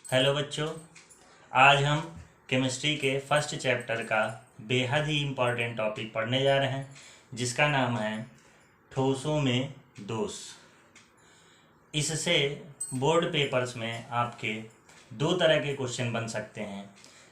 Hello बच्चों। आज हम केमिस्ट्री के फर्स्ट चैप्टर का बेहद ही इम्पॉर्टेंट टॉपिक पढ़ने जा रहे हैं, जिसका नाम है ठोसों में दोष। इससे बोर्ड पेपर्स में आपके दो तरह के क्वेश्चन बन सकते हैं।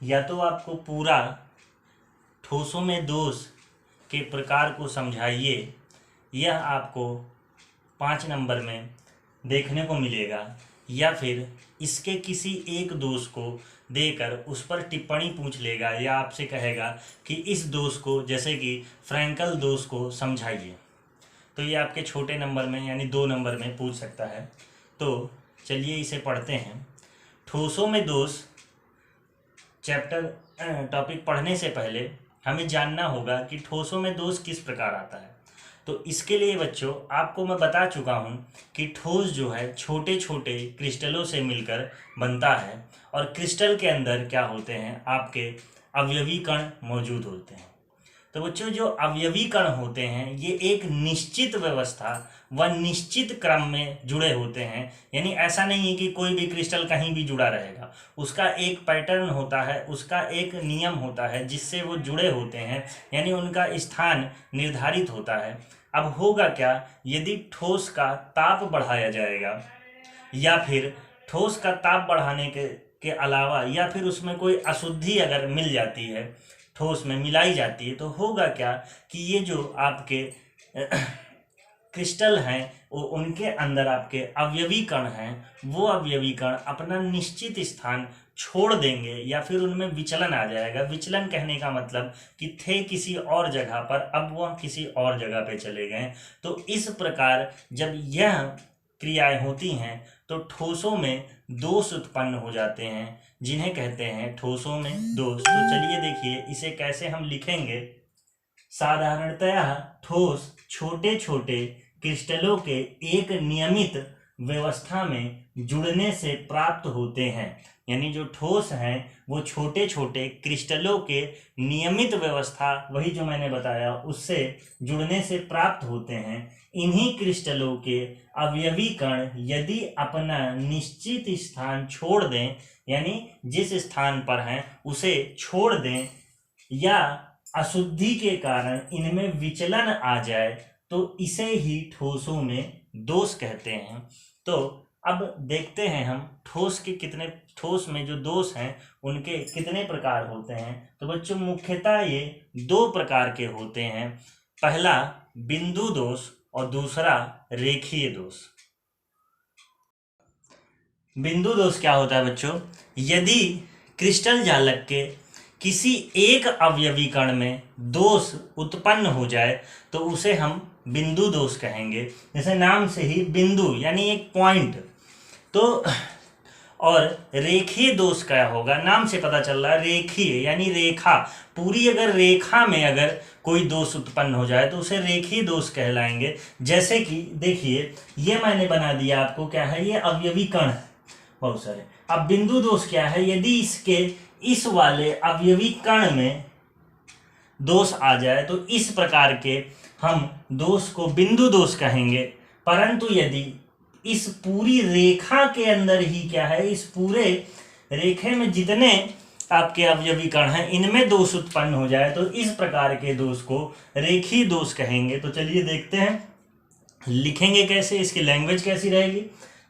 या तो आपको पूरा ठोसों में दोष के प्रकार को समझाइए, यह आपको 5 नंबर में देखने को मिलेगा, या फिर इसके किसी एक दोष को देकर उस पर टिप्पणी पूछ लेगा या आपसे कहेगा कि इस दोष को, जैसे कि फ्रैंकल दोष को समझाइए। तो ये आपके छोटे नंबर में यानी 2 नंबर में पूछ सकता है। तो चलिए इसे पढ़ते हैं। ठोसों में दोष चैप्टर टॉपिक पढ़ने से पहले हमें जानना होगा कि ठोसों में दोष किस प्रकार आता है। तो इसके लिए बच्चों आपको मैं बता चुका हूँ कि ठोस जो है छोटे छोटे क्रिस्टलों से मिलकर बनता है, और क्रिस्टल के अंदर क्या होते हैं, आपके अवयवी कण मौजूद होते हैं। तो बच्चों जो अवयवी कण होते हैं ये एक निश्चित व्यवस्था व निश्चित क्रम में जुड़े होते हैं। यानी ऐसा नहीं है कि कोई भी क्रिस्टल कहीं भी जुड़ा रहेगा, उसका एक पैटर्न होता है, उसका एक नियम होता है जिससे वो जुड़े होते हैं, यानी उनका स्थान निर्धारित होता है। अब होगा क्या, यदि ठोस का ताप बढ़ाया जाएगा या फिर ठोस का ताप बढ़ाने के अलावा या फिर उसमें कोई अशुद्धि अगर मिल जाती है, ठोस में मिलाई जाती है, तो होगा क्या कि ये जो आपके क्रिस्टल हैं वो उनके अंदर आपके अवयवी कण हैं, वो अवयवी कण अपना निश्चित स्थान छोड़ देंगे या फिर उनमें विचलन आ जाएगा। विचलन कहने का मतलब कि थे किसी और जगह पर, अब वह किसी और जगह पे चले गए। तो इस प्रकार जब यह क्रियाएं होती हैं तो ठोसों में दोष उत्पन्न हो जाते हैं, जिन्हें कहते हैं ठोसों में दोष। तो चलिए देखिए इसे कैसे हम लिखेंगे। साधारणतया ठोस छोटे छोटे क्रिस्टलों के एक नियमित व्यवस्था में जुड़ने से प्राप्त होते हैं। यानी जो ठोस हैं वो छोटे छोटे क्रिस्टलों के नियमित व्यवस्था, वही जो मैंने बताया, उससे जुड़ने से प्राप्त होते हैं। इन्हीं क्रिस्टलों के अवयवी कण यदि अपना निश्चित स्थान छोड़ दें, यानी जिस स्थान पर हैं उसे छोड़ दें, या अशुद्धि के कारण इनमें विचलन आ जाए, तो इसे ही ठोसों में दोष कहते हैं। तो अब देखते हैं हम ठोस में जो दोष हैं उनके कितने प्रकार होते हैं। तो बच्चों मुख्यतः ये 2 प्रकार के होते हैं। पहला बिंदु दोष और दूसरा रेखीय दोष। बिंदु दोष क्या होता है बच्चों, यदि क्रिस्टल जालक के किसी एक अवयवी कण में दोष उत्पन्न हो जाए तो उसे हम बिंदु दोष कहेंगे। जैसे नाम से ही बिंदु यानी एक पॉइंट। तो और रेखीय दोष क्या होगा, नाम से पता चल रहा है, रेखीय यानी रेखा, पूरी अगर रेखा में अगर कोई दोष उत्पन्न हो जाए तो उसे रेखीय दोष कहलाएंगे। जैसे कि देखिए ये मैंने बना दिया आपको, क्या है, ये अवयवी कण है बहुत सारे। अब बिंदु दोष क्या है, यदि इसके इस वाले अवयवी कण में दोष आ जाए तो इस प्रकार के हम दोष को बिंदु दोष कहेंगे। परंतु यदि इस पूरी रेखा के अंदर ही क्या है, इस पूरे रेखे में जितने आपके अवयवी कण हैं इनमें दोष उत्पन्न हो जाए तो इस प्रकार के दोष को रेखीय दोष कहेंगे। तो चलिए देखते हैं लिखेंगे कैसे, इसकी लैंग्वेज कैसी रहेगी।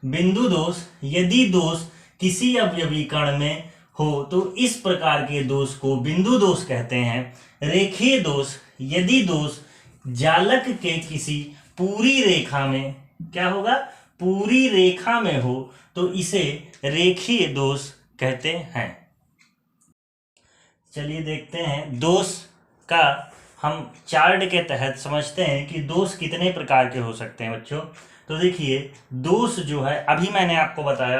बिंदु दोष, यदि दोष किसी अवयवी कण में हो तो इस प्रकार के दोष को बिंदु दोष कहते हैं। रेखीय दोष, यदि दोष जालक के किसी पूरी रेखा में, क्या होगा, पूरी रेखा में हो तो इसे रेखीय दोष कहते हैं। चलिए देखते हैं दोष का हम चार्ट के तहत समझते हैं कि दोष कितने प्रकार के हो सकते हैं बच्चों। तो देखिए दोष जो है, अभी मैंने आपको बताया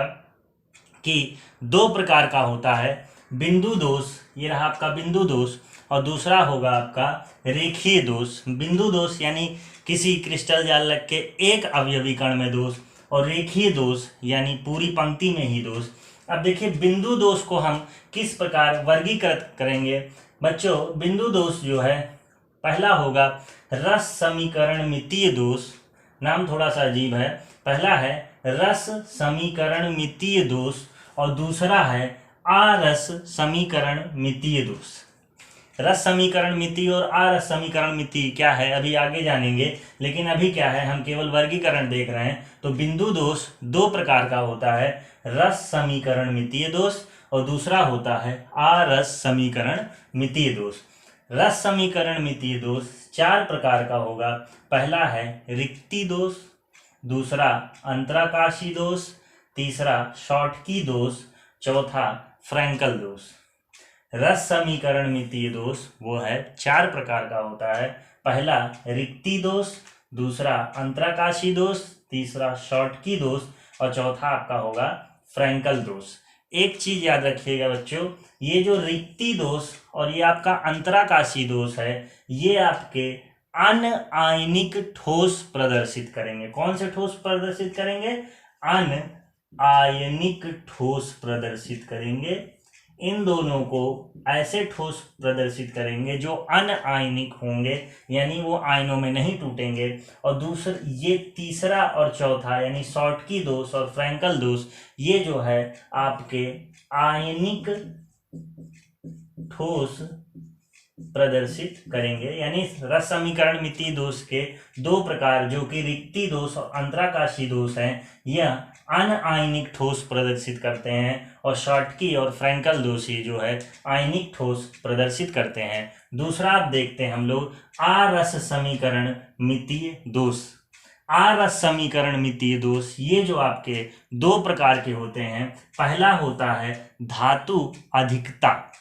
कि 2 प्रकार का होता है। बिंदु दोष, ये रहा आपका बिंदु दोष, और दूसरा होगा आपका रेखीय दोष। बिंदु दोष यानी किसी क्रिस्टल जालक के एक अवयवी कण में दोष, और रेखीय दोष यानी पूरी पंक्ति में ही दोष। अब देखिए बिंदु दोष को हम किस प्रकार वर्गीकृत करेंगे बच्चों। बिंदु दोष जो है, पहला होगा रस समीकरणमितीय दोष। नाम थोड़ा सा अजीब है। पहला है रस समीकरणमितीय दोष और दूसरा है आरस समीकरण मितीय दोष। रस समीकरण मिति और आरस समीकरण मिति क्या है अभी आगे जानेंगे, लेकिन अभी क्या है हम केवल वर्गीकरण देख रहे हैं। तो बिंदु दोष दो प्रकार का होता है, रस समीकरण मितीय दोष और दूसरा होता है आरस समीकरण मितीय दोष। रस समीकरण मितीय दोष चार प्रकार का होगा। पहला है रिक्ति दोष, दूसरा अंतराकाशी दोष, तीसरा शॉर्टकी दोष, चौथा फ्रैंकल दोष। रस समीकरण मितीय दोष वो है चार प्रकार का होता है। पहला रिक्ति दोष, दूसरा अंतराकाशी दोष, तीसरा शॉर्टकी दोष और चौथा आपका होगा फ्रैंकल दोष। एक चीज याद रखिएगा बच्चों, ये जो रिक्ति दोष और ये आपका अंतराकाशी दोष है, ये आपके अनआयनिक ठोस प्रदर्शित करेंगे। कौन से ठोस प्रदर्शित करेंगे? अनआयनिक ठोस प्रदर्शित करेंगे। इन दोनों को ऐसे ठोस प्रदर्शित करेंगे जो अनआयनिक होंगे, यानी वो आयनों में नहीं टूटेंगे। और दूसरा ये तीसरा और चौथा यानी शॉर्टकी दोष और फ्रैंकल दोष, ये जो है आपके आयनिक ठोस प्रदर्शित करेंगे। यानी रस समीकरण मितीय दोष के दो प्रकार जो कि रिक्ति दोष और अंतराकाशी दोष हैं, यह अनआयनिक ठोस प्रदर्शित करते हैं और शॉर्टकी और फ्रैंकल दोष ये जो है आयनिक ठोस प्रदर्शित करते हैं। दूसरा आप देखते हैं हम लोग आरस समीकरण मितीय दोष। आरस समीकरण मितीय दोष ये जो आपके दो प्रकार के होते हैं, पहला होता है धातु अधिकता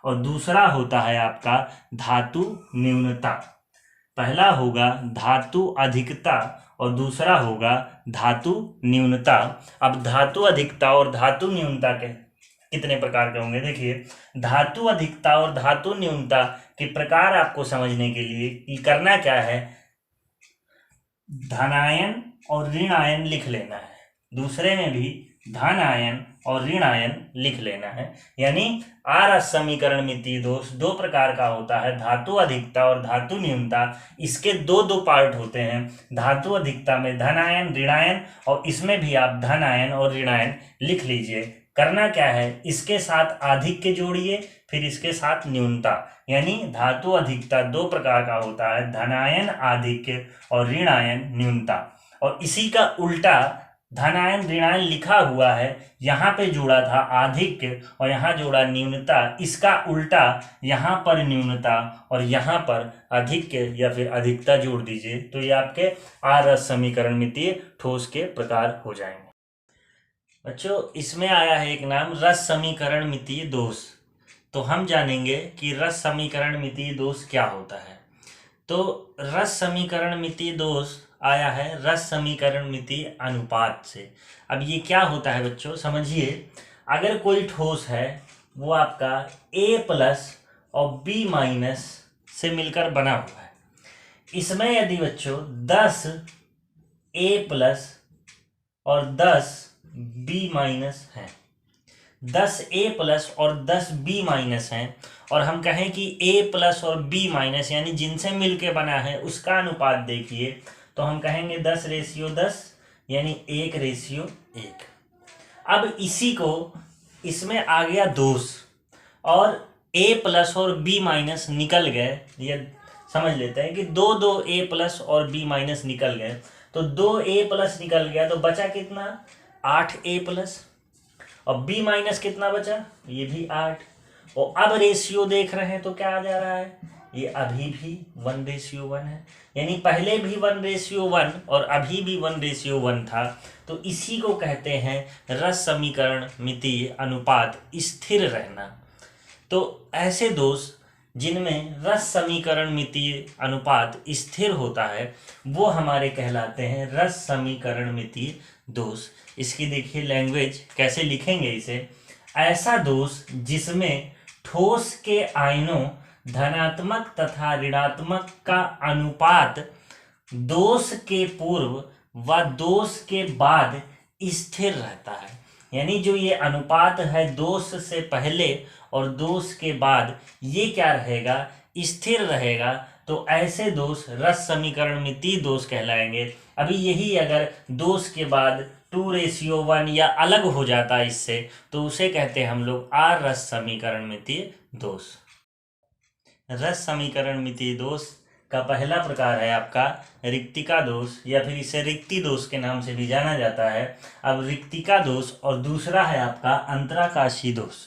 और दूसरा होता है आपका धातु न्यूनता। पहला होगा धातु अधिकता और दूसरा होगा धातु न्यूनता। अब धातु अधिकता और धातु न्यूनता के कितने प्रकार के होंगे देखिए। धातु अधिकता और धातु न्यूनता के प्रकार आपको समझने के लिए करना क्या है, धनायन और ऋण आयन लिख लेना है। दूसरे में भी धन आयन और ऋण आयन लिख लेना है। यानी आरस समीकरण मितीय दोष दो प्रकार का होता है, धातु अधिकता और धातु न्यूनता। इसके दो दो पार्ट होते हैं। धातु अधिकता में धन आयन ऋण आयन और इसमें भी आप धन आयन और ऋण आयन लिख लीजिए। करना क्या है, इसके साथ आधिक्य जोड़िए, फिर इसके साथ न्यूनता। यानी धातु अधिकता दो प्रकार का होता है, धनायन आधिक्य और ऋण आयन न्यूनता। और इसी का उल्टा धनायन ऋणायन लिखा हुआ है, यहाँ पे जोड़ा था आधिक्य और यहाँ जोड़ा न्यूनता। इसका उल्टा यहाँ पर न्यूनता और यहाँ पर अधिक्य या फिर अधिकता जोड़ दीजिए, तो ये आपके आरस समीकरण मितीय ठोस के प्रकार हो जाएंगे। बच्चों इसमें आया है एक नाम रस समीकरण मितीय दोष। तो हम जानेंगे कि रस समीकरण मितीय दोष क्या होता है। तो रस समीकरण मितीय दोष आया है रस समीकरण मितीय अनुपात से। अब ये क्या होता है बच्चों समझिए, अगर कोई ठोस है वो आपका A+ और B- से मिलकर बना हुआ है, इसमें यदि बच्चों 10 A+ और 10 B- हैं, 10 A+ और 10 B- हैं, और हम कहें कि A+ और B- यानी जिनसे मिलके बना है उसका अनुपात देखिए, तो हम कहेंगे 10:10 यानी 1:1। अब इसी को इसमें आ गया दोष और A+ और B- निकल गए। ये समझ लेते हैं कि दो A+ और B- निकल गए, तो 2 A+ निकल गया तो बचा कितना, 8 A+ और B- कितना बचा, ये भी 8। और अब रेशियो देख रहे हैं तो क्या आ जा रहा है, ये अभी भी 1:1 है। यानी पहले भी 1:1 और अभी भी 1:1 था। तो इसी को कहते हैं रस समीकरण मितीय अनुपात स्थिर रहना। तो ऐसे दोष जिनमें रस समीकरण मितीय अनुपात स्थिर होता है वो हमारे कहलाते हैं रस समीकरण मितीय दोष। इसकी देखिए लैंग्वेज कैसे लिखेंगे इसे, ऐसा दोष जिसमें ठोस के आयनों धनात्मक तथा ऋणात्मक का अनुपात दोष के पूर्व व दोष के बाद स्थिर रहता है। यानी जो ये अनुपात है दोष से पहले और दोष के बाद, ये क्या रहेगा, स्थिर रहेगा। तो ऐसे दोष रस समीकरण मितीय दोष कहलाएंगे। अभी यही अगर दोष के बाद 2:1 या अलग हो जाता है इससे, तो उसे कहते हैं हम लोग आरस समीकरणमितीय दोष। रस समीकरणमितीय दोष का पहला प्रकार है आपका रिक्तिका दोष, या फिर इसे रिक्ति दोष के नाम से भी जाना जाता है। अब रिक्तिका दोष और दूसरा है आपका अंतराकाशी दोष।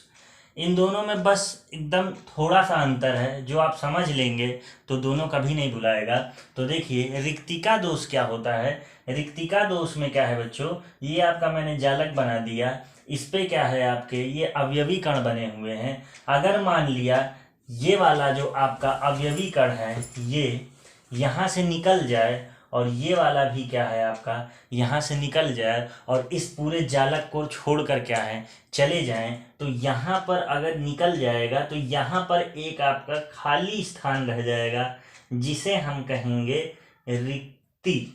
इन दोनों में बस एकदम थोड़ा सा अंतर है, जो आप समझ लेंगे तो दोनों कभी नहीं भुलाएगा। तो देखिए रिक्तिका दोष क्या होता है। रिक्तिका दोष में क्या है बच्चों, ये आपका मैंने जालक बना दिया, इस पे क्या है आपके ये अवयवी कण बने हुए हैं। अगर मान लिया ये वाला जो आपका अवयवी कण है ये यहाँ से निकल जाए, और ये वाला भी क्या है आपका यहाँ से निकल जाए, और इस पूरे जालक को छोड़कर क्या है चले जाएं, तो यहाँ पर अगर निकल जाएगा तो यहाँ पर एक आपका खाली स्थान रह जाएगा, जिसे हम कहेंगे रिक्ति।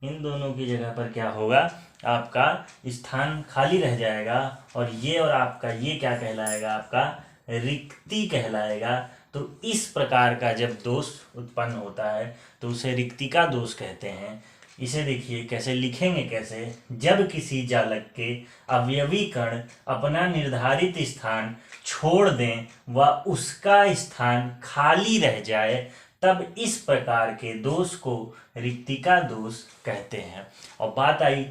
इन दोनों की जगह पर क्या होगा, आपका स्थान खाली रह जाएगा, और आपका ये क्या कहलाएगा, आपका रिक्ति कहलाएगा। तो इस प्रकार का जब दोष उत्पन्न होता है तो उसे रिक्तिका दोष कहते हैं। इसे देखिए कैसे लिखेंगे, कैसे, जब किसी जालक के अवयवी कण अपना निर्धारित स्थान छोड़ दें व उसका स्थान खाली रह जाए, तब इस प्रकार के दोष को रिक्तिका दोष कहते हैं। और बात आई,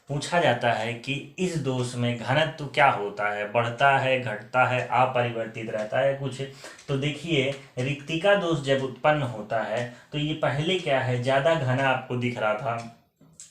पूछा जाता है कि इस दोष में घनत्व क्या होता है, बढ़ता है, घटता है, अपरिवर्तित रहता है कुछ। तो देखिए रिक्तिका दोष जब उत्पन्न होता है तो ये पहले क्या है, ज़्यादा घना आपको दिख रहा था,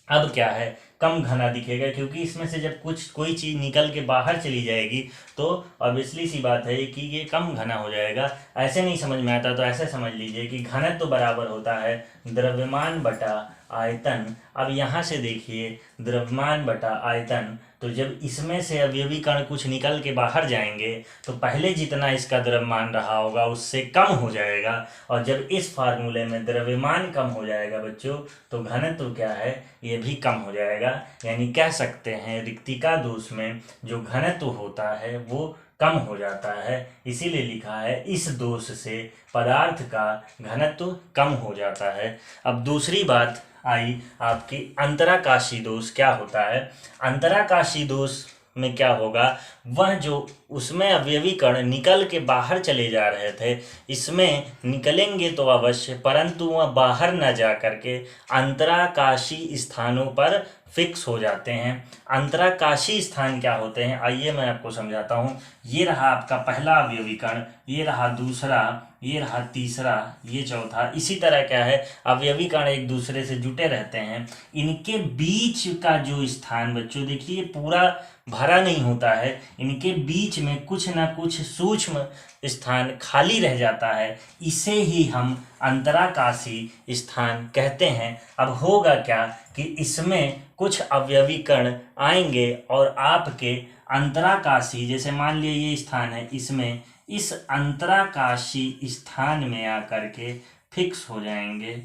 अब क्या है कम घना दिखेगा, क्योंकि इसमें से जब कोई चीज़ निकल के बाहर चली जाएगी तो ऑब्वियसली सी बात है कि ये कम घना हो जाएगा। ऐसे नहीं समझ में आता तो ऐसे समझ लीजिए कि घनत्व तो बराबर होता है द्रव्यमान बटा आयतन। अब यहाँ से देखिए द्रव्यमान बटा आयतन, तो जब इसमें से अवयवी कण कुछ निकल के बाहर जाएंगे तो पहले जितना इसका द्रव्यमान रहा होगा उससे कम हो जाएगा, और जब इस फार्मूले में द्रव्यमान कम हो जाएगा बच्चों तो घनत्व क्या है ये भी कम हो जाएगा। यानी कह सकते हैं रिक्तिका दोष में जो घनत्व होता है वो कम हो जाता है, इसीलिए लिखा है इस दोष से पदार्थ का घनत्व कम हो जाता है। अब दूसरी बात आई आपकी अंतराकाशी दोष क्या होता है। अंतराकाशी दोष में क्या होगा, वह जो उसमें अवयवी कण निकल के बाहर चले जा रहे थे, इसमें निकलेंगे तो अवश्य, परंतु वह बाहर न जा करके अंतराकाशी स्थानों पर फिक्स हो जाते हैं। अंतराकाशी स्थान क्या होते हैं, आइए मैं आपको समझाता हूँ। ये रहा आपका पहला अवयवी कण, ये रहा दूसरा, ये रहा तीसरा, ये चौथा। इसी तरह क्या है अवयवी कण एक दूसरे से जुटे रहते हैं, इनके बीच का जो स्थान बच्चों देखिए पूरा भरा नहीं होता है, इनके बीच में कुछ ना कुछ सूक्ष्म स्थान खाली रह जाता है, इसे ही हम अंतराकाशी स्थान कहते हैं। अब होगा क्या कि इसमें कुछ अवयवी कण आएंगे और आपके अंतराकाशी, जैसे मान लिया ये स्थान है, इसमें इस अंतराकाशी स्थान में आकर के फिक्स हो जाएंगे।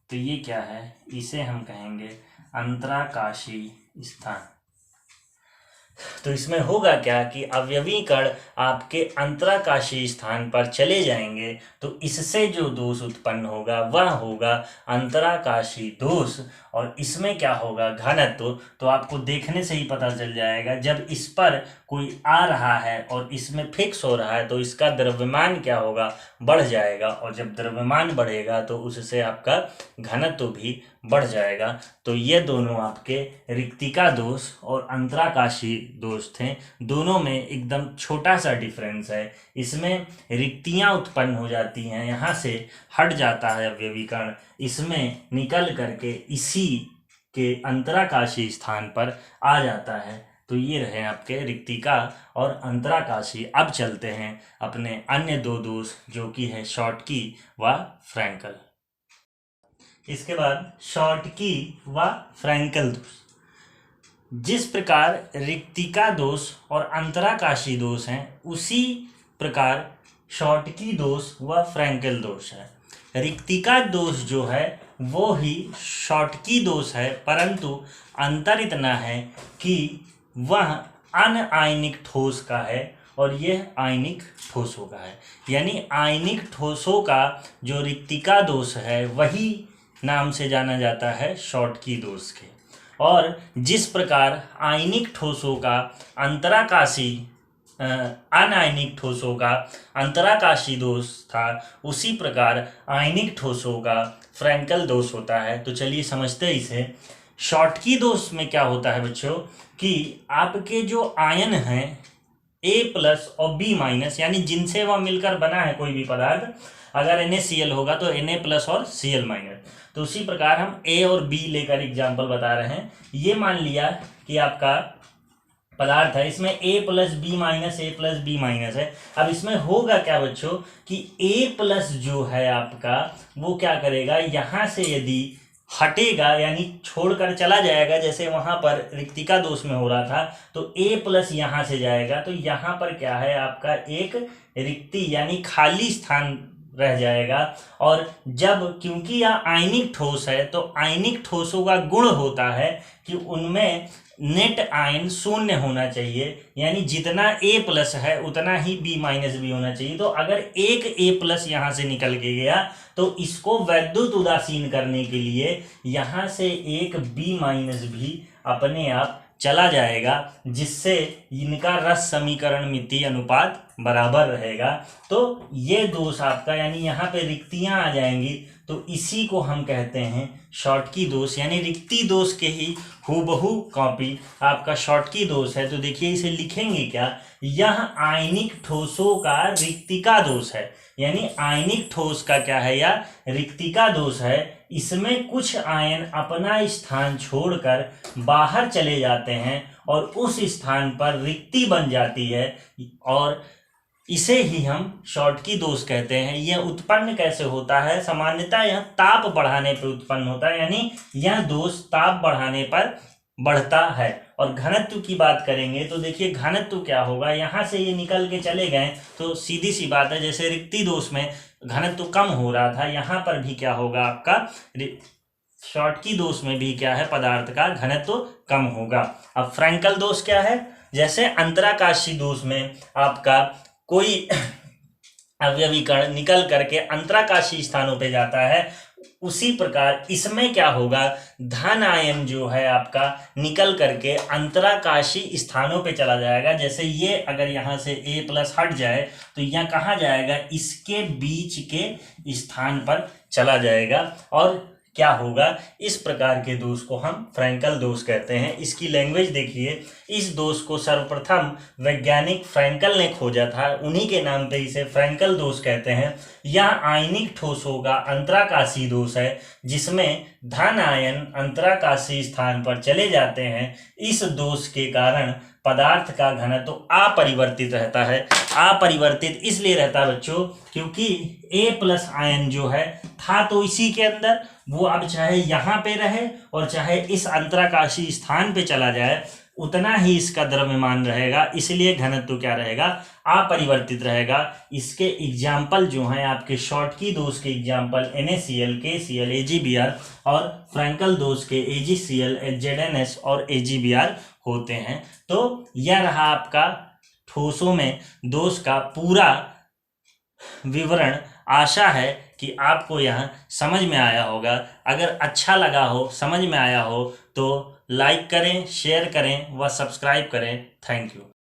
तो ये क्या है, इसे हम कहेंगे अंतराकाशी स्थान। तो इसमें होगा क्या कि अवयवी कण आपके अंतराकाशी स्थान पर चले जाएंगे, तो इससे जो दोष उत्पन्न होगा वह होगा अंतराकाशी दोष। और इसमें क्या होगा घनत्व, तो आपको देखने से ही पता चल जाएगा, जब इस पर कोई आ रहा है और इसमें फिक्स हो रहा है तो इसका द्रव्यमान क्या होगा, बढ़ जाएगा, और जब द्रव्यमान बढ़ेगा तो उससे आपका घनत्व भी बढ़ जाएगा। तो ये दोनों आपके रिक्तिका दोष और अंतराकाशी दोष थे। दोनों में एकदम छोटा सा डिफरेंस है, इसमें रिक्तियां उत्पन्न हो जाती हैं, यहाँ से हट जाता है अवयवी कण, इसमें निकल करके इसी के अंतराकाशी स्थान पर आ जाता है। तो ये रहे आपके रिक्तिका और अंतराकाशी। अब चलते हैं अपने अन्य दो दोष जो कि है शॉर्टकी व फ्रैंकल। इसके बाद शॉर्टकी व फ्रैंकल दोष। जिस प्रकार रिक्तिका दोष और अंतराकाशी दोष हैं, उसी प्रकार शॉर्टकी दोष व फ्रैंकल दोष है। रिक्तिका दोष जो है वो ही शॉर्टकी दोष है, परंतु अंतर इतना है कि वह अनआयनिक ठोस का है और यह आयनिक ठोसों का है। यानी आयनिक ठोसों का जो रिक्तिका दोष है वही नाम से जाना जाता है शॉर्टकी दोष के, और जिस प्रकार आयनिक ठोसों का अंतराकाशी अनायनिक ठोसों का अंतराकाशी दोष था, उसी प्रकार आयनिक ठोसों का फ्रैंकल दोष होता है। तो चलिए समझते हैं इसे। शॉटकी दोष में क्या होता है बच्चों कि आपके जो आयन हैं A+ और B- यानी जिनसे वह मिलकर बना है कोई भी पदार्थ, अगर NaCl होगा तो Na+ और Cl-। तो उसी प्रकार हम A और B लेकर एग्जाम्पल बता रहे हैं। ये मान लिया कि आपका पदार्थ है, इसमें A+B- A+B- है। अब इसमें होगा क्या बच्चों कि A+ जो है आपका वो क्या करेगा, यहाँ से यदि हटेगा यानी छोड़कर चला जाएगा, जैसे वहां पर रिक्तिका दोष में हो रहा था, तो A+ यहां से जाएगा तो यहाँ पर क्या है आपका एक रिक्ति यानी खाली स्थान रह जाएगा। और जब क्योंकि यह आयनिक ठोस है तो आयनिक ठोसों का गुण होता है कि उनमें नेट आयन शून्य होना चाहिए, यानी जितना A+ है उतना ही B- भी होना चाहिए। तो अगर एक A+ यहां से निकल के गया तो इसको वैद्युत उदासीन करने के लिए यहां से एक B- भी अपने आप चला जाएगा, जिससे इनका रस समीकरण मिति अनुपात बराबर रहेगा। तो ये दोष आपका यानी यहाँ पे रिक्तियां आ जाएंगी, तो इसी को हम कहते हैं शॉटकी दोष, यानी रिक्ति दोष के ही हूबहू कॉपी आपका शॉटकी दोष है। तो देखिए इसे लिखेंगे क्या, यह आयनिक ठोसों का रिक्तिका दोष है, यानी आयनिक ठोस का क्या है या रिक्तिका दोष है। इसमें कुछ आयन अपना स्थान छोड़कर बाहर चले जाते हैं और उस स्थान पर रिक्ति बन जाती है, और इसे ही हम शॉटकी दोष कहते हैं। यह उत्पन्न कैसे होता है, सामान्यतः यह ताप बढ़ाने पर उत्पन्न होता है, यानी यह दोष ताप बढ़ाने पर बढ़ता है। और घनत्व की बात करेंगे तो देखिए घनत्व क्या होगा, यहाँ से ये निकल के चले गए तो सीधी सी बात है, जैसे रिक्ति दोष में घनत्व कम हो रहा था, यहाँ पर भी क्या होगा आपका शॉटकी दोष में भी क्या है, पदार्थ का घनत्व कम होगा। अब फ्रैंकल दोष क्या है, जैसे अंतराकाशी दोष में आपका कोई अवयवी कण निकल करके अंतराकाशी स्थानों पे जाता है, उसी प्रकार इसमें क्या होगा, धन आयन जो है आपका निकल करके अंतराकाशी स्थानों पे चला जाएगा। जैसे ये अगर यहाँ से A+ हट जाए तो यहाँ कहाँ जाएगा, इसके बीच के स्थान पर चला जाएगा, और क्या होगा, इस प्रकार के दोष को हम फ्रैंकल दोष कहते हैं। इसकी लैंग्वेज देखिए, इस दोष को सर्वप्रथम वैज्ञानिक फ्रैंकल ने खोजा था, उन्हीं के नाम पे इसे फ्रैंकल दोष कहते हैं। यह आयनिक ठोसों का अंतराकाशी दोष है, जिसमें धन आयन अंतराकाशी स्थान पर चले जाते हैं। इस दोष के कारण पदार्थ का घनत्व अपरिवर्तित रहता है। अपरिवर्तित इसलिए रहता है बच्चों क्योंकि A+ आयन जो है था तो इसी के अंदर, वो अब चाहे यहाँ पे रहे और चाहे इस अंतराकाशी स्थान पे चला जाए, उतना ही इसका द्रव्यमान रहेगा, इसलिए घनत्व क्या रहेगा, अपरिवर्तित रहेगा। इसके एग्जाम्पल जो हैं आपके शॉटकी दोष के एग्जाम्पल NaCl, KCl, AgBr, और फ्रैंकल दोष के AgCl, ZnS और AgBr होते हैं। तो यह रहा आपका ठोसों में दोष का पूरा विवरण। आशा है कि आपको यह समझ में आया होगा। अगर अच्छा लगा हो, समझ में आया हो तो लाइक करें, शेयर करें व सब्सक्राइब करें। Thank you.